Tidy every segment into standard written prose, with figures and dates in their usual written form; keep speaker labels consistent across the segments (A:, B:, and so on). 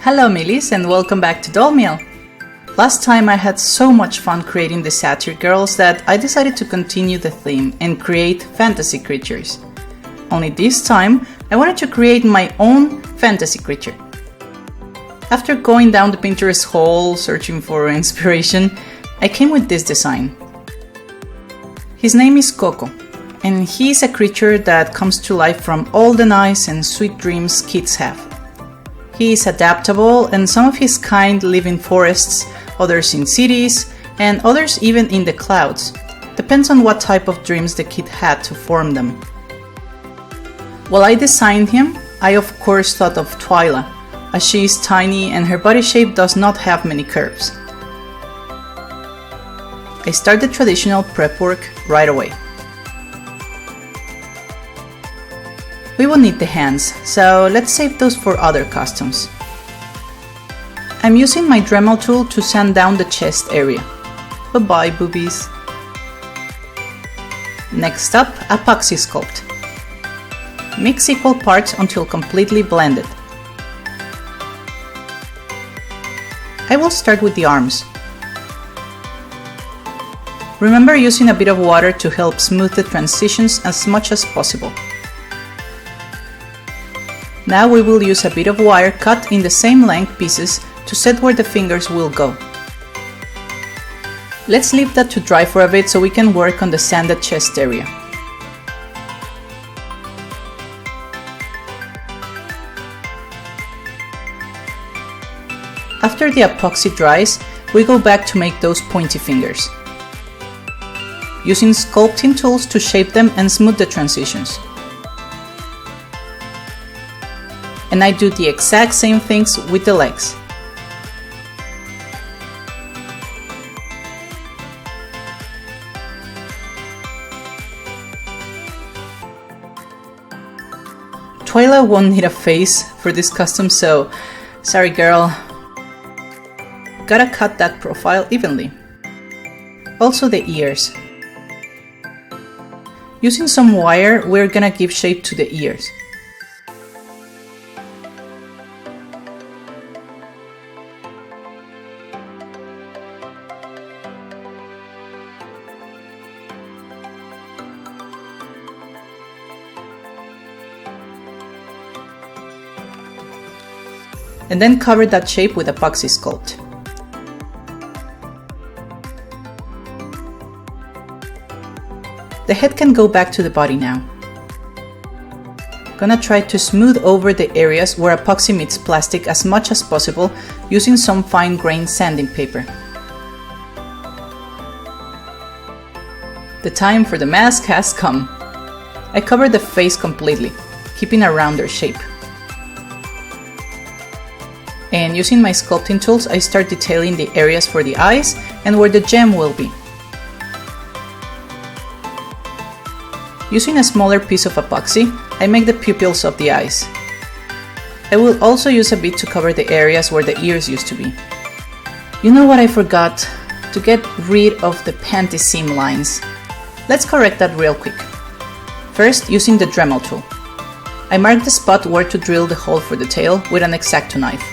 A: Hello Millies and welcome back to Doll.mill. Last time I had so much fun creating the satyr girls that I decided to continue the theme and create fantasy creatures. Only this time I wanted to create my own fantasy creature. After going down the Pinterest hole searching for inspiration, I came with this design. His name is Koko, and he's a creature that comes to life from all the nice and sweet dreams kids have. He is adaptable, and some of his kind live in forests, others in cities, and others even in the clouds. Depends on what type of dreams the kid had to form them. While I designed him, I of course thought of Twyla, as she is tiny and her body shape does not have many curves. I start the traditional prep work right away. We will need the hands, so let's save those for other costumes. I'm using my Dremel tool to sand down the chest area. Bye-bye, boobies. Next up, Epoxy Sculpt. Mix equal parts until completely blended. I will start with the arms. Remember using a bit of water to help smooth the transitions as much as possible. Now we will use a bit of wire cut in the same length pieces to set where the fingers will go. Let's leave that to dry for a bit so we can work on the sanded chest area. After the epoxy dries, we go back to make those pointy fingers, using sculpting tools to shape them and smooth the transitions. And I do the exact same things with the legs. Twyla won't need a face for this custom, so sorry girl. Gotta cut that profile evenly. Also the ears. Using some wire, we're gonna give shape to the ears. And then cover that shape with Epoxy Sculpt. The head can go back to the body now. Gonna try to smooth over the areas where epoxy meets plastic as much as possible using some fine-grained sanding paper. The time for the mask has come. I cover the face completely, keeping a rounder shape. And using my sculpting tools, I start detailing the areas for the eyes and where the gem will be. Using a smaller piece of epoxy, I make the pupils of the eyes. I will also use a bit to cover the areas where the ears used to be. You know what I forgot? To get rid of the panty seam lines. Let's correct that real quick. First, using the Dremel tool. I mark the spot where to drill the hole for the tail with an X-Acto knife.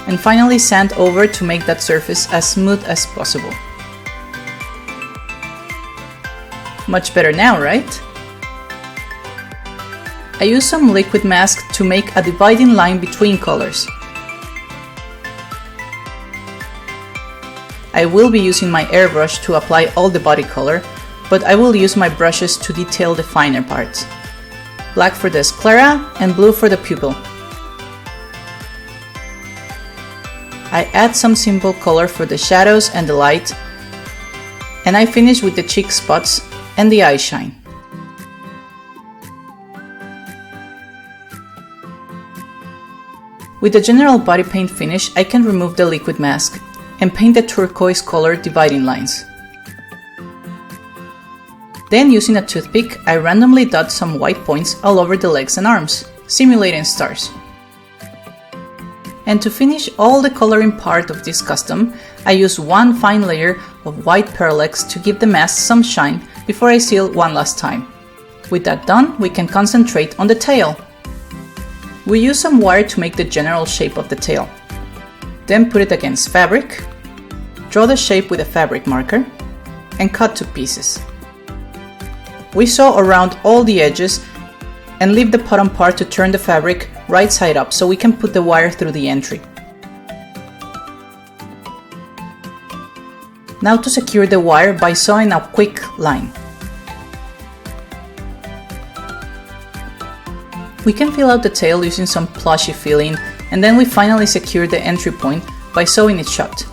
A: And finally sand over to make that surface as smooth as possible. Much better now, right? I use some liquid mask to make a dividing line between colors. I will be using my airbrush to apply all the body color, but I will use my brushes to detail the finer parts. Black for the sclera and blue for the pupil. I add some simple color for the shadows and the light, and I finish with the cheek spots and the eye shine. With the general body paint finish, I can remove the liquid mask and paint the turquoise color dividing lines. Then using a toothpick, I randomly dot some white points all over the legs and arms, simulating stars. And to finish all the coloring part of this custom, I use one fine layer of white Pearl X to give the mask some shine before I seal one last time. With that done, we can concentrate on the tail. We use some wire to make the general shape of the tail. Then put it against fabric, draw the shape with a fabric marker, and cut to pieces. We sew around all the edges and leave the bottom part to turn the fabric right side up so we can put the wire through the entry. Now to secure the wire by sewing a quick line. We can fill out the tail using some plushy filling, and then we finally secure the entry point by sewing it shut.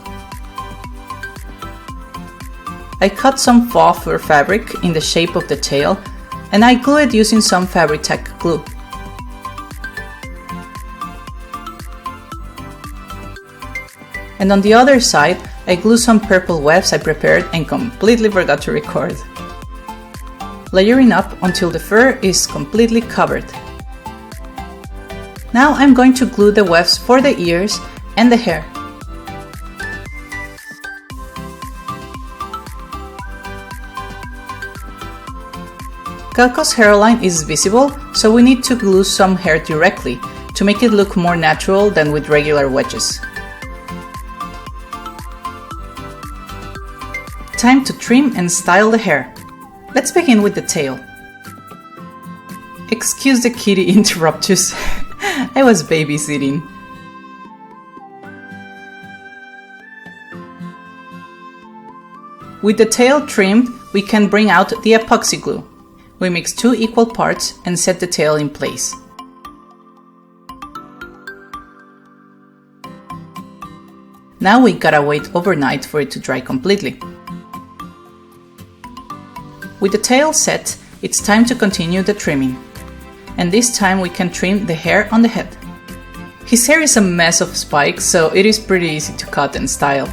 A: I cut some faux fur fabric in the shape of the tail, and I glue it using some fabric tack glue. And on the other side, I glue some purple wefts I prepared and completely forgot to record. Layering up until the fur is completely covered. Now I'm going to glue the wefts for the ears and the hair. Coco's hairline is visible, so we need to glue some hair directly to make it look more natural than with regular wedges. Time to trim and style the hair. Let's begin with the tail. Excuse the kitty interruptus, I was babysitting. With the tail trimmed, we can bring out the epoxy glue. We mix 2 equal parts and set the tail in place. Now we gotta wait overnight for it to dry completely. With the tail set, it's time to continue the trimming. And this time we can trim the hair on the head. His hair is a mess of spikes, so it is pretty easy to cut and style.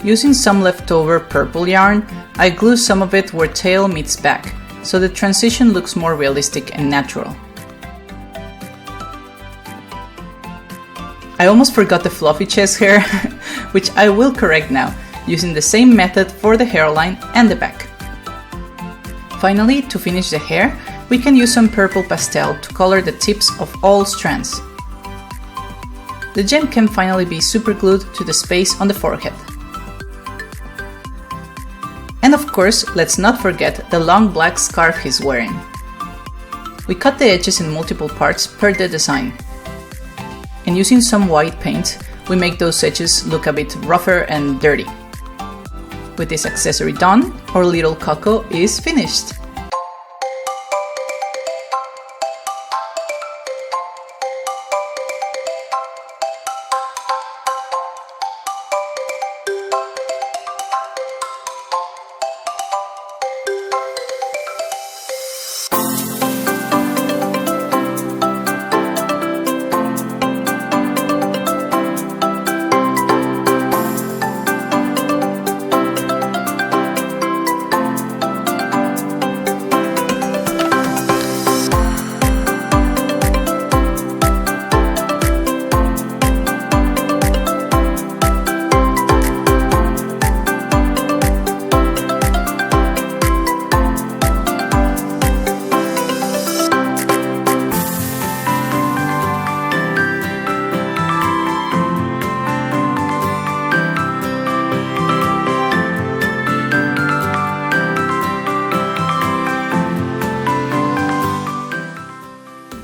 A: Using some leftover purple yarn, I glue some of it where tail meets back, so the transition looks more realistic and natural. I almost forgot the fluffy chest hair, which I will correct now, using the same method for the hairline and the back. Finally, to finish the hair, we can use some purple pastel to color the tips of all strands. The gem can finally be superglued to the space on the forehead. And of course, let's not forget the long black scarf he's wearing. We cut the edges in multiple parts per the design. And using some white paint, we make those edges look a bit rougher and dirty. With this accessory done, our little Koko is finished.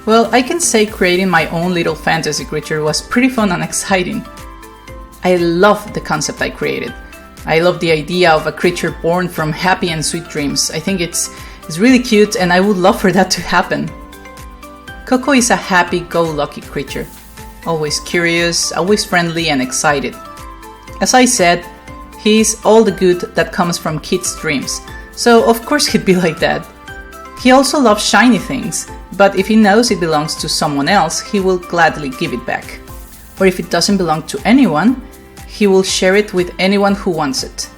A: Well, I can say creating my own little fantasy creature was pretty fun and exciting. I love the concept I created. I love the idea of a creature born from happy and sweet dreams. I think it's really cute and I would love for that to happen. Koko is a happy-go-lucky creature. Always curious, always friendly and excited. As I said, he's all the good that comes from kids' dreams, so of course he'd be like that. He also loves shiny things, but if he knows it belongs to someone else, he will gladly give it back. Or if it doesn't belong to anyone, he will share it with anyone who wants it.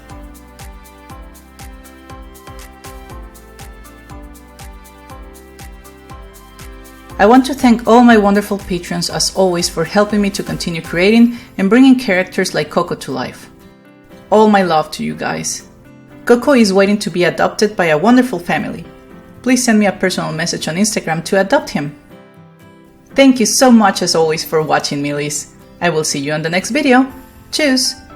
A: I want to thank all my wonderful patrons as always for helping me to continue creating and bringing characters like Koko to life. All my love to you guys. Koko is waiting to be adopted by a wonderful family. Please send me a personal message on Instagram to adopt him. Thank you so much as always for watching, Millies. I will see you on the next video. Tschüss!